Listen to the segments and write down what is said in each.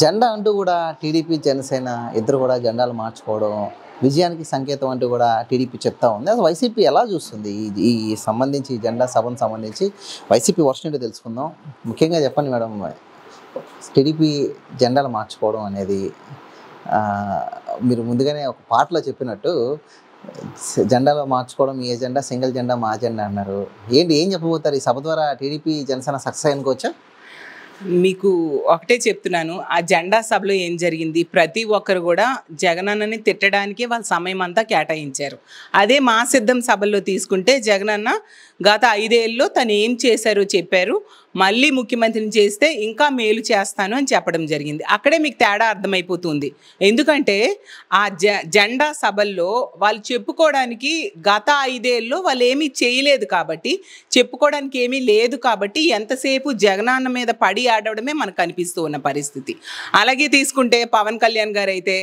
జెండా అంటూ కూడా టీడీపీ జనసేన ఇద్దరు కూడా జెండాలు మార్చుకోవడం విజయానికి సంకేతం అంటూ కూడా టీడీపీ చెప్తా ఉంది. అసలు వైసీపీ ఎలా చూస్తుంది ఈ సంబంధించి జెండా సభను సంబంధించి వైసీపీ వర్షన్ ఏంటో తెలుసుకుందాం. ముఖ్యంగా చెప్పండి మేడం, టీడీపీ జెండాలు మార్చుకోవడం అనేది మీరు ముందుగానే ఒక పాటలో చెప్పినట్టు జెండాలో మార్చుకోవడం మీ ఎజెండా, సింగిల్ జెండా మా జెండా అన్నారు. ఏం చెప్పబోతారు? ఈ సభ ద్వారా టీడీపీ జనసేన సక్సెస్ అనుకోవచ్చా? మీకు ఒకటే చెప్తున్నాను, ఆ జెండా సభలో ఏం జరిగింది, ప్రతి ఒక్కరు కూడా జగనన్నని తిట్టడానికి వాళ్ళ సమయం అంతా కేటాయించారు. అదే మా సిద్ధం సభల్లో తీసుకుంటే జగనన్న గత 5 ఏళ్ళలో తను ఏం చేశారో చెప్పారు. మళ్ళీ ముఖ్యమంత్రిని చేస్తే ఇంకా మేలు చేస్తాను అని చెప్పడం జరిగింది. అక్కడే మీకు తేడా అర్థమైపోతుంది. ఎందుకంటే ఆ జెండా సభల్లో వాళ్ళు చెప్పుకోవడానికి గత 5 ఏళ్ళలో వాళ్ళు ఏమీ చేయలేదు కాబట్టి, చెప్పుకోవడానికి ఏమీ లేదు కాబట్టి ఎంతసేపు జగనన్న మీద పడి ఆడవడమే మనకు కనిపిస్తూ ఉన్న పరిస్థితి. అలాగే తీసుకుంటే పవన్ కళ్యాణ్ గారు అయితే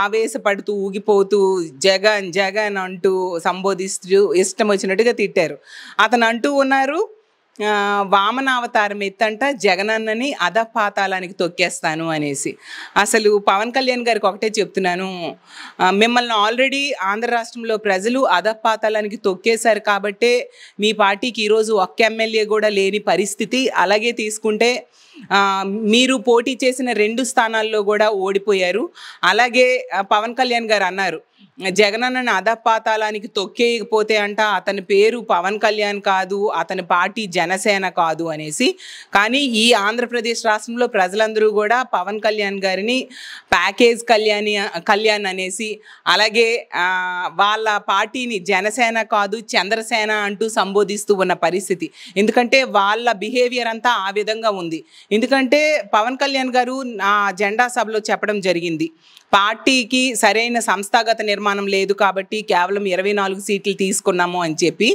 ఆవేశపడుతూ ఊగిపోతూ జగన్ జగన్ అంటూ సంబోధిస్తూ ఇష్టం వచ్చినట్టుగా తిట్టారు. అతను అంటూ ఉన్నారు, వామనావతారం ఎత్తంట జగనన్నని అధపాతాళానికి తొక్కేస్తాను అనేసి. అసలు పవన్ కళ్యాణ్ గారికి ఒకటే చెప్తున్నాను, మిమ్మల్ని ఆల్రెడీ ఆంధ్ర రాష్ట్రంలో ప్రజలు అధపాతాళానికి తొక్కేశారు కాబట్టే మీ పార్టీకి ఈరోజు ఒక్క ఎమ్మెల్యే కూడా లేని పరిస్థితి. అలాగే తీసుకుంటే మీరు పోటీ చేసిన 2 స్థానాల్లో కూడా ఓడిపోయారు. అలాగే పవన్ కళ్యాణ్ గారు అన్నారు, జగనన్నని అధపాతాళానికి తొక్కేయకపోతే అంట అతని పేరు పవన్ కళ్యాణ్ కాదు, అతని పార్టీ జనసేన కాదు అనేసి. కానీ ఈ ఆంధ్రప్రదేశ్ రాష్ట్రంలో ప్రజలందరూ కూడా పవన్ కళ్యాణ్ గారిని ప్యాకేజ్ కళ్యాణ్ అనేసి, అలాగే వాళ్ళ పార్టీని జనసేన కాదు చంద్రసేన అంటూ సంబోధిస్తూ ఉన్న పరిస్థితి. ఎందుకంటే వాళ్ళ బిహేవియర్ అంతా ఆ విధంగా ఉంది. ఎందుకంటే పవన్ కళ్యాణ్ గారు నా జెండా సభలో చెప్పడం జరిగింది, పార్టీకి సరైన సంస్థాగత నిర్మాణం లేదు కాబట్టి కేవలం 24 సీట్లు తీసుకున్నాము అని చెప్పి.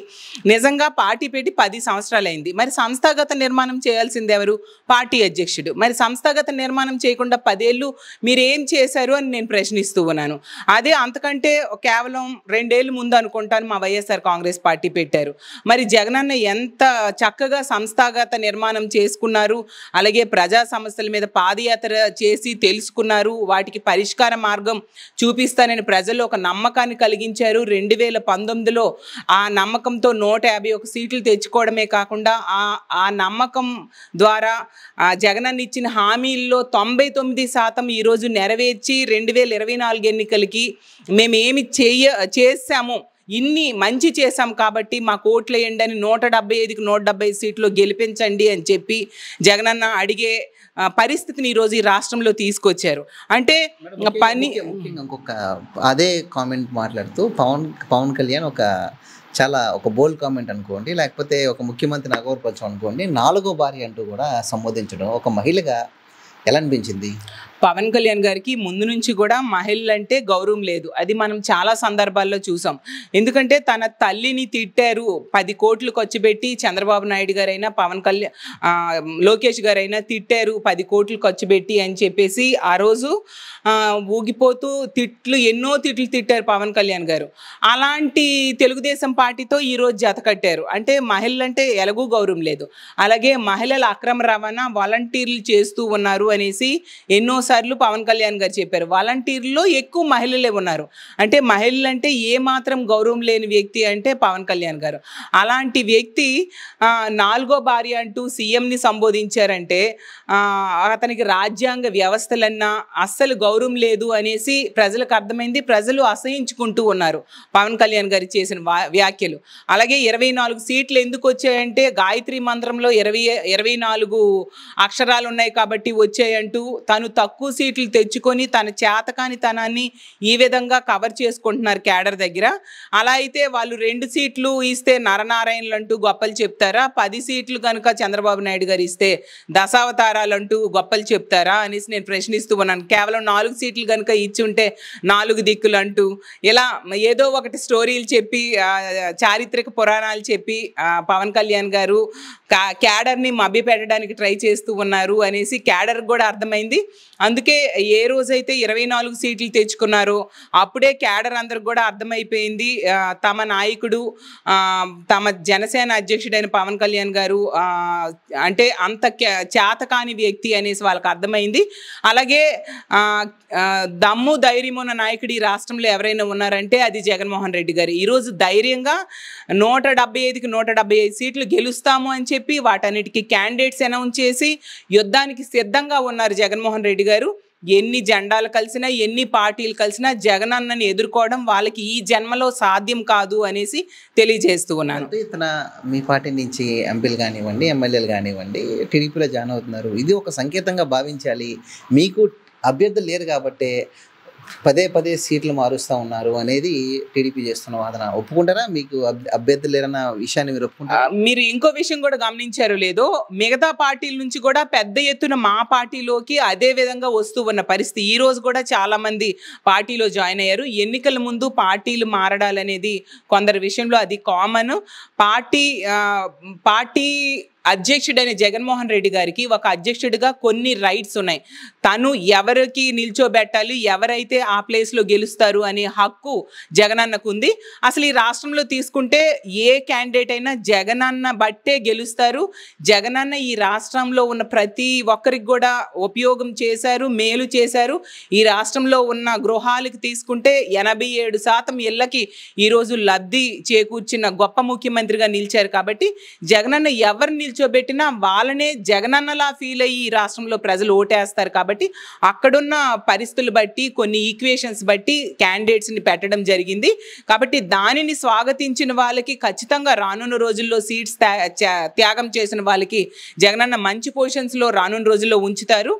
నిజంగా పార్టీ పెట్టి 10 సంవత్సరాలు అయింది. మరి సంస్థాగత నిర్మాణం చేయాల్సింది ఎవరు? పార్టీ అధ్యక్షుడు. మరి సంస్థాగత నిర్మాణం చేయకుండా 10 ఏళ్ళు మీరు ఏం చేశారు అని నేను ప్రశ్నిస్తూ ఉన్నాను. అదే అంతకంటే కేవలం 2 ఏళ్ళు ముందు అనుకుంటాను మా వైఎస్ఆర్ కాంగ్రెస్ పార్టీ పెట్టారు. మరి జగనన్న ఎంత చక్కగా సంస్థాగత నిర్మాణం చేసుకున్నారు, అలాగే ప్రజా సమస్యల మీద పాదయాత్ర చేసి తెలుసుకున్నారు, వాటికి పరిష్కార మార్గం చూపిస్తానని ప్రజల్లో ఒక నమ్మకాన్ని కలిగించారు. 2019లో ఆ నమ్మకంతో 151 సీట్లు తెచ్చుకోవడమే కాకుండా ఆ నమ్మకం ద్వారా జగనన్న ఇచ్చిన హామీల్లో 99% ఈరోజు నెరవేర్చి 2024 ఎన్నికలకి మేము ఏమి చేశాము, ఇన్ని మంచి చేశాం కాబట్టి మా కోట్లు వేయండి అని 175కి 170 సీట్లు గెలిపించండి అని చెప్పి జగనన్న అడిగే పరిస్థితిని ఈరోజు ఈ రాష్ట్రంలో తీసుకొచ్చారు. అంటే పని ఇంకొక అదే కామెంట్ మాట్లాడుతూ పవన్ కళ్యాణ్ ఒక బోల్డ్ కామెంట్ అనుకోండి, లేకపోతే ఒక ముఖ్యమంత్రిని అగౌరవపరచడం అనుకోండి, 4వ భార్య అంటూ కూడా సంబోధించడం ఒక మహిళగా ఎలా అనిపించింది? పవన్ కళ్యాణ్ గారికి ముందు నుంచి కూడా మహిళలంటే గౌరవం లేదు. అది మనం చాలా సందర్భాల్లో చూసాం. ఎందుకంటే తన తల్లిని తిట్టారు, 10 కోట్లు ఖర్చు పెట్టి చంద్రబాబు నాయుడు గారైనా లోకేష్ గారైనా తిట్టారు 10 కోట్లు ఖర్చు పెట్టి అని చెప్పేసి ఆ రోజు ఊగిపోతూ ఎన్నో తిట్లు తిట్టారు పవన్ కళ్యాణ్ గారు. అలాంటి తెలుగుదేశం పార్టీతో ఈరోజు జత కట్టారు. అంటే మహిళలంటే ఎలాగూ గౌరవం లేదు. అలాగే మహిళల అక్రమ రవాణా వాలంటీర్లు చేస్తూ ఉన్నారు అనేసి ఎన్నోసార్లు పవన్ కళ్యాణ్ గారు చెప్పారు. వాలంటీర్లో ఎక్కువ మహిళలే ఉన్నారు. అంటే మహిళలంటే ఏమాత్రం గౌరవం లేని వ్యక్తి అంటే పవన్ కళ్యాణ్ గారు. అలాంటి వ్యక్తి 4వ భార్య అంటూ సీఎంని సంబోధించారంటే అతనికి రాజ్యాంగ వ్యవస్థలన్నా అస్సలు గౌరవం లేదు అనేసి ప్రజలకు అర్థమైంది. ప్రజలు అసహించుకుంటూ ఉన్నారు పవన్ కళ్యాణ్ గారు చేసిన వ్యాఖ్యలు. అలాగే 24 సీట్లు ఎందుకు వచ్చాయంటే గాయత్రి మంత్రంలో 24 అక్షరాలు ఉన్నాయి కాబట్టి వచ్చాయంటూ తను తక్కువ సీట్లు తెచ్చుకొని తన చేతకాని తనాన్ని ఈ విధంగా కవర్ చేసుకుంటున్నారు కేడర్ దగ్గర. అలా అయితే వాళ్ళు 2 సీట్లు ఇస్తే నరనారాయణలు అంటూ గొప్పలు చెప్తారా? 10 సీట్లు కనుక చంద్రబాబు నాయుడు గారు ఇస్తే దశావతారాలు అంటూ గొప్పలు చెప్తారా అనేసి నేను ప్రశ్నిస్తూ ఉన్నాను. కేవలం 4 సీట్లు కనుక ఇచ్చి ఉంటే 4 దిక్కులు అంటూ ఇలా ఏదో ఒకటి స్టోరీలు చెప్పి చారిత్రక పురాణాలు చెప్పి పవన్ కళ్యాణ్ గారు క్యాడర్ని మభ్య పెట్టడానికి ట్రై చేస్తూ ఉన్నారు అనేసి క్యాడర్ కూడా అర్థమైంది. అందుకే ఏ రోజైతే 24 సీట్లు తెచ్చుకున్నారో అప్పుడే క్యాడర్ అందరికి కూడా అర్థమైపోయింది తమ నాయకుడు తమ జనసేన అధ్యక్షుడైన పవన్ కళ్యాణ్ గారు అంటే అంత చేతకాని వ్యక్తి అనేసి వాళ్ళకి అర్థమైంది. అలాగే దమ్ము ధైర్యం ఉన్న నాయకుడు ఈ రాష్ట్రంలో ఎవరైనా ఉన్నారంటే అది జగన్మోహన్ రెడ్డి గారు. ఈరోజు ధైర్యంగా 175కి 175 సీట్లు గెలుస్తాము అని చెప్పి వాటన్నిటికీ క్యాండిడేట్స్ అనౌన్స్ చేసి యుద్ధానికి సిద్ధంగా ఉన్నారు జగన్మోహన్ రెడ్డి గారు. ఎన్ని జెండాలు కలిసినా ఎన్ని పార్టీలు కలిసినా జగనన్నని ఎదుర్కోవడం వాళ్ళకి ఈ జన్మలో సాధ్యం కాదు అనేసి తెలియజేస్తూ ఉన్నాను. ఇతన మీ పార్టీ నుంచి ఎంపీలు కానివ్వండి, ఎమ్మెల్యేలు కానివ్వండి టీడీపీలో జాయిన్ అవుతున్నారు. ఇది ఒక సంకేతంగా భావించాలి. మీకు అభ్యర్థులు లేరు కాబట్టి పదే సీట్లు మారుస్తూ ఉన్నారు అనేది టీడీపీ చేస్తున్న వాదన. ఒప్పుకుంటారా? మీకు అభ్యర్థులు లేరన్న విషయాన్ని మీరు ఒప్పుకుంటారా? మీరు ఇంకో విషయం కూడా గమనించారో లేదో, మిగతా పార్టీల నుంచి కూడా పెద్ద ఎత్తున మా పార్టీలోకి అదే విధంగా వస్తూ ఉన్న పరిస్థితి. ఈ రోజు కూడా చాలా మంది పార్టీలో జాయిన్ అయ్యారు. ఎన్నికల ముందు పార్టీలు మారడాలనేది కొందరి విషయంలో అది కామన్. పార్టీ అధ్యక్షుడైన జగన్మోహన్ రెడ్డి గారికి ఒక అధ్యక్షుడిగా కొన్ని రైట్స్ ఉన్నాయి. తను ఎవరికి నిల్చోబెట్టాలి, ఎవరైతే ఆ ప్లేస్లో గెలుస్తారు అనే హక్కు జగనన్నకు ఉంది. అసలు ఈ రాష్ట్రంలో తీసుకుంటే ఏ క్యాండిడేట్ అయినా జగనన్న బట్టే గెలుస్తారు. జగనన్న ఈ రాష్ట్రంలో ఉన్న ప్రతి ఒక్కరికి కూడా ఉపయోగం చేశారు, మేలు చేశారు. ఈ రాష్ట్రంలో ఉన్న గృహాలకు తీసుకుంటే 87% ఇళ్ళకి ఈరోజు లబ్ధి చేకూర్చిన గొప్ప ముఖ్యమంత్రిగా నిలిచారు. కాబట్టి జగనన్న ఎవరు నిల్చోబెట్టినా వాళ్ళనే జగనన్నలా ఫీల్ అయ్యి ఈ రాష్ట్రంలో ప్రజలు ఓటేస్తారు. కాబట్టి అక్కడున్న పరిస్థితులు బట్టి కొన్ని ఈక్వేషన్స్ బట్టి క్యాండిడేట్స్ని పెట్టడం జరిగింది. కాబట్టి దానిని స్వాగతించిన వాళ్ళకి ఖచ్చితంగా రానున్న రోజుల్లో సీట్స్ త్యాగం చేసిన వాళ్ళకి జగనన్న మంచి పొజిషన్స్లో రానున్న రోజుల్లో ఉంచుతారు.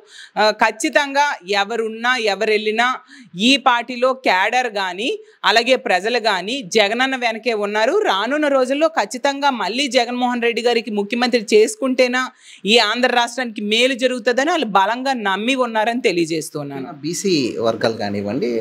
ఖచ్చితంగా ఎవరున్నా ఎవరు వెళ్ళినా ఈ పార్టీలో క్యాడర్ కానీ అలాగే ప్రజలు కానీ జగనన్న వెనకే ఉన్నారు. రానున్న రోజుల్లో ఖచ్చితంగా మళ్ళీ జగన్మోహన్ రెడ్డి గారికి ముఖ్యమంత్రి చేసుకుంటేనా ఈ ఆంధ్ర రాష్ట్రానికి మేలు జరుగుతుందని వాళ్ళు బలంగా నమ్మి ఉన్నారని తెలియజేస్తున్నాను. బీసీ వర్గాలు కానివ్వండి,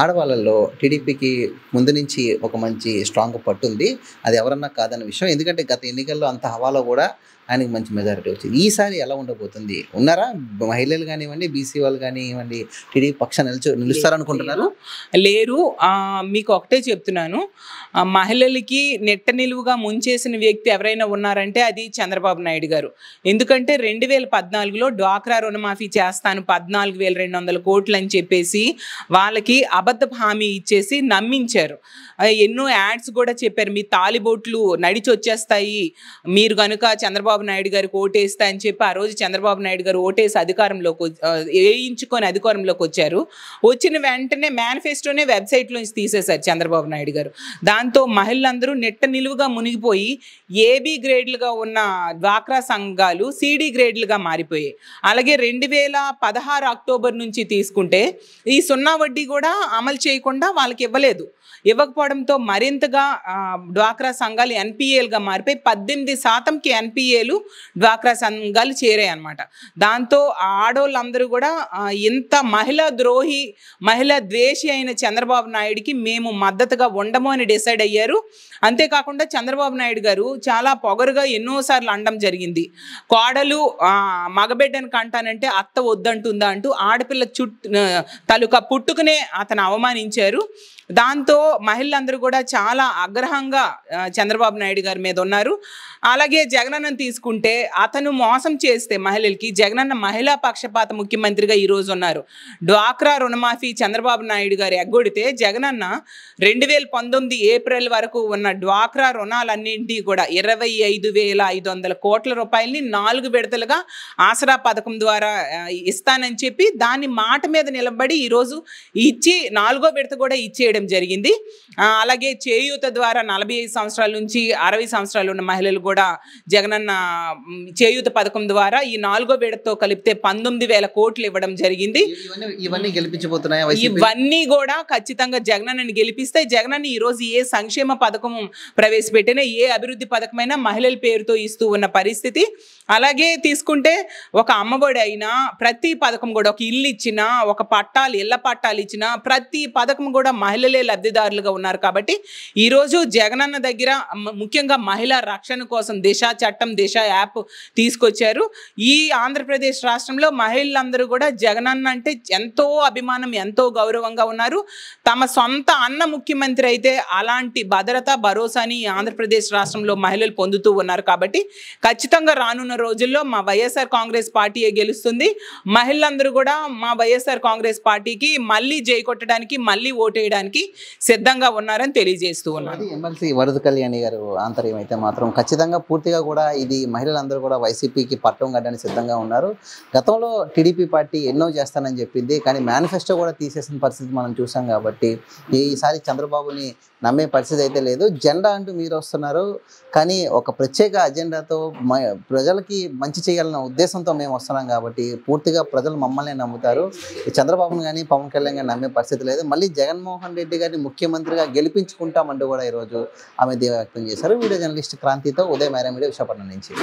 ఆడవాళ్ళలో టీడీపీకి ముందు నుంచి ఒక మంచి స్ట్రాంగ్ పట్టు ఉంది. అది ఎవరన్నా కాదన్న విషయం. ఎందుకంటే గత ఎన్నికల్లో అంత హవాలో కూడా ఆయనకి మంచి మెజారిటీ వచ్చింది. ఈసారి ఎలా ఉండబోతుంది? ఉన్నారా మహిళలు కానివ్వండి, బీసీ వాళ్ళు కానివ్వండి టీడీపీ పక్షాన్ని నిలుస్తారనుకుంటున్నారు? లేరు. మీకు ఒకటే చెప్తున్నాను, మహిళలకి నెట్ట నిలువుగా ముంచేసిన వ్యక్తి ఎవరైనా ఉన్నారంటే అది చంద్రబాబు నాయుడు గారు. ఎందుకంటే 2014లో డ్వాక్రా రుణమాఫీ చేస్తాను 14,200 కోట్లు అని చెప్పేసి వాళ్ళకి అబద్ధపు హామీ ఇచ్చేసి నమ్మించారు. ఎన్నో యాడ్స్ కూడా చెప్పారు, మీ తాలిబోట్లు నడిచి వచ్చేస్తాయి మీరు కనుక చంద్రబాబు నాయుడు గారికి ఓటేస్తా అని చెప్పి. ఆ రోజు చంద్రబాబు నాయుడు గారు ఓటేసి వేయించుకొని అధికారంలోకి వచ్చారు. వచ్చిన వెంటనే మేనిఫెస్టోనే వెబ్సైట్లోంచి తీసేశారు చంద్రబాబు నాయుడు గారు. దాంతో మహిళలందరూ నెట్ట నిలువుగా మునిగిపోయి ఏబీ గ్రేడ్లుగా ఉన్న డ్వాక్రా సంఘాలు సిడి గ్రేడ్లుగా మారిపోయాయి. అలాగే 2016 అక్టోబర్ నుంచి తీసుకుంటే ఈ సున్నా వడ్డీ కూడా అమలు చేయకుండా వాళ్ళకి ఇవ్వకపోవడంతో మరింతగా డ్వాక్రా సంఘాలు ఎన్పిఏలుగా మారిపోయి 18%కి ఎన్పిఏలు డ్వాక్రా సంఘాలు చేరాయి అన్నమాట. దాంతో ఆడోళ్ళందరూ కూడా ఇంత మహిళా ద్రోహి మహిళా ద్వేషి అయిన చంద్రబాబు నాయుడికి మేము మద్దతుగా ఉండము అని డిసైడ్ అయ్యారు. అంతేకాకుండా చంద్రబాబు నాయుడు గారు చాలా పొగరుగా ఎన్నోసార్లు అనడం జరిగింది, కోడలు మగబిడ్డను కంటానంటే అత్త వద్దంటుందా అంటూ ఆడపిల్ల తాలూకా పుట్టుకునే అతను అవమానించారు. దాంతో మహిళలందరూ కూడా చాలా ఆగ్రహంగా చంద్రబాబు నాయుడు గారి మీద ఉన్నారు. అలాగే జగనన్నను తీసుకుంటే అతను మోసం చేస్తే మహిళలకి జగనన్న మహిళా పక్షపాత ముఖ్యమంత్రిగా ఈరోజు ఉన్నారు. డ్వాక్రా రుణమాఫీ చంద్రబాబు నాయుడు గారు ఎగ్గొడితే జగనన్న 2019 ఏప్రిల్ వరకు ఉన్న డ్వాక్రా రుణాలన్నింటి కూడా 25,500 కోట్ల రూపాయలని 4 విడతలుగా ఆసరా పథకం ద్వారా ఇస్తానని చెప్పి దాన్ని మాట మీద నిలబడి ఈరోజు ఇచ్చి 4వ విడత కూడా ఇచ్చేయడం జరిగింది. అలాగే చేయూత ద్వారా 45 సంవత్సరాల నుంచి 60 సంవత్సరాలు ఉన్న మహిళలు కూడా జగనన్న చేయూత పథకం ద్వారా ఈ 4వ విడతతో కలిపితే 19,000 కోట్లు ఇవ్వడం జరిగింది. ఇవన్నీ కూడా ఖచ్చితంగా జగనన్నని గెలిపిస్తే జగనన్న ఈరోజు ఏ సంక్షేమ పథకం ప్రవేశపెట్టినా ఏ అభివృద్ధి పథకమైనా మహిళల పేరుతో ఇస్తూ ఉన్న పరిస్థితి. అలాగే తీసుకుంటే ఒక అమ్మఒడి అయినా ప్రతి పథకం కూడా, ఒక ఇల్లు ఇచ్చినా, ఒక ఇళ్ల పట్టాలు ఇచ్చినా ప్రతి పథకం కూడా మహిళ మహిళలే లబ్ధిదారులుగా ఉన్నారు. కాబట్టి ఈరోజు జగనన్న దగ్గర ముఖ్యంగా మహిళా రక్షణ కోసం దిశ చట్టం, దిశ యాప్ తీసుకొచ్చారు. ఈ ఆంధ్రప్రదేశ్ రాష్ట్రంలో మహిళలందరూ కూడా జగనన్న అంటే ఎంతో అభిమానం, ఎంతో గౌరవంగా ఉన్నారు. తమ సొంత అన్న ముఖ్యమంత్రి అయితే అలాంటి భద్రత, భరోసాని ఆంధ్రప్రదేశ్ రాష్ట్రంలో మహిళలు పొందుతూ ఉన్నారు. కాబట్టి ఖచ్చితంగా రానున్న రోజుల్లో మా వైఎస్ఆర్ కాంగ్రెస్ పార్టీయే గెలుస్తుంది. మహిళలందరూ కూడా మా వైఎస్ఆర్ కాంగ్రెస్ పార్టీకి మళ్ళీ జై కొట్టడానికి, మళ్ళీ ఓటేయడానికి సిద్ధంగా ఉన్నారని తెలియజేస్తూ ఉన్నారు. ఎమ్మెల్సీ వరద కళ్యాణి గారు ఆంతర్యం అయితే మాత్రం ఖచ్చితంగా పూర్తిగా కూడా ఇది మహిళలందరూ కూడా వైసీపీకి పట్టం కట్టడానికి సిద్ధంగా ఉన్నారు. గతంలో టీడీపీ పార్టీ ఎన్నో చేస్తానని చెప్పింది, కానీ మేనిఫెస్టో కూడా తీసేసిన పరిస్థితి మనం చూసాం. కాబట్టి ఈసారి చంద్రబాబుని నమ్మే పరిస్థితి అయితే లేదు. జెండా అంటూ మీరు వస్తున్నారు, కానీ ఒక ప్రత్యేక అజెండాతో ప్రజలకి మంచి చేయాలన్న ఉద్దేశంతో మేము వస్తున్నాం. కాబట్టి పూర్తిగా ప్రజలు మమ్మల్ని నమ్ముతారు. చంద్రబాబుని కానీ పవన్ కళ్యాణ్ గారిని నమ్మే పరిస్థితి లేదు. మళ్ళీ జగన్మోహన్ రెడ్డి గారిని ముఖ్యమంత్రిగా గెలిపించుకుంటామంటూ కూడా ఈరోజు ఆమె ధీమా వ్యక్తం చేశారు. వీడియో జర్నలిస్ట్ క్రాంతితో ఉదయం మీడియా, విశాఖపట్నం నుంచి.